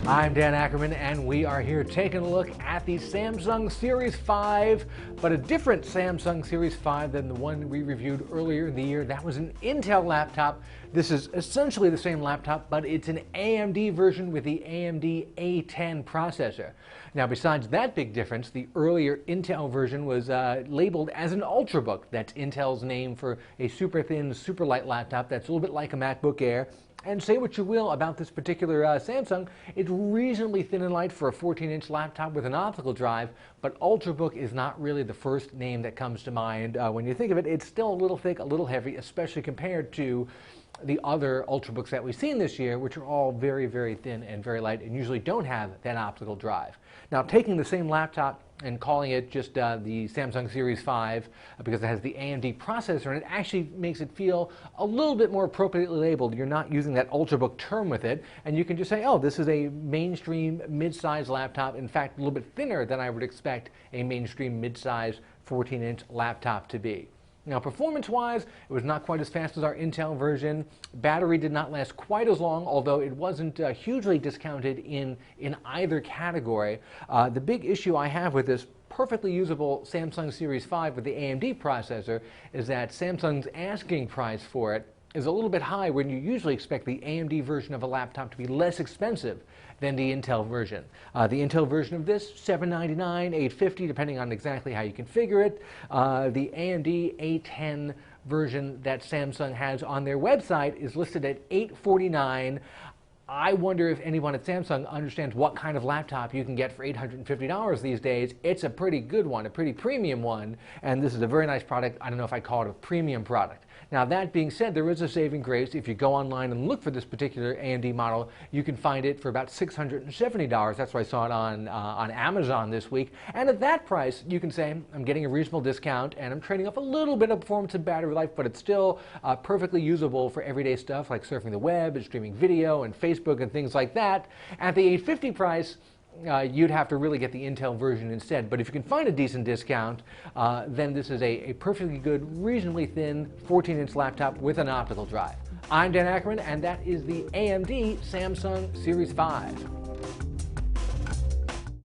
I'm Dan Ackerman, and we are here taking a look at the Samsung Series 5, but a different Samsung Series 5 than the one we reviewed earlier in the year. That was an Intel laptop. This is essentially the same laptop, but it's an AMD version with the AMD A10 processor. Now, besides that big difference, the earlier Intel version was labeled as an Ultrabook. That's Intel's name for a super thin, super light laptop that's a little bit like a MacBook Air. And say what you will about this particular Samsung, it's reasonably thin and light for a 14-inch laptop with an optical drive, but Ultrabook is not really the first name that comes to mind. When you think of it, it's still a little thick, a little heavy, especially compared to the other Ultrabooks that we've seen this year, which are all very, very thin and very light and usually don't have that optical drive. Now, taking the same laptop and calling it just the Samsung Series 5 because it has the AMD processor, and it actually makes it feel a little bit more appropriately labeled. You're not using that Ultrabook term with it, and you can just say, oh, this is a mainstream mid-size laptop, in fact, a little bit thinner than I would expect a mainstream mid-size 14-inch laptop to be. Now, performance-wise, it was not quite as fast as our Intel version. Battery did not last quite as long, although it wasn't hugely discounted in either category. The big issue I have with this perfectly usable Samsung Series 5 with the AMD processor is that Samsung's asking price for it is a little bit high when you usually expect the AMD version of a laptop to be less expensive than the Intel version. The Intel version of this, $799, $850, depending on exactly how you configure it. The AMD A10 version that Samsung has on their website is listed at $849. I wonder if anyone at Samsung understands what kind of laptop you can get for $850 these days. It's a pretty good one, a pretty premium one, and this is a very nice product. I don't know if I'd call it a premium product. Now, that being said, there is a saving grace. If you go online and look for this particular AMD model, you can find it for about $670. That's why I saw it on Amazon this week. And at that price, you can say, I'm getting a reasonable discount, and I'm trading off a little bit of performance and battery life, but it's still perfectly usable for everyday stuff like surfing the web and streaming video and Facebook and things like that. At the $850 price, you'd have to really get the Intel version instead. But if you can find a decent discount, then this is a perfectly good, reasonably thin 14-inch laptop with an optical drive. I'm Dan Ackerman, and that is the AMD Samsung Series 5.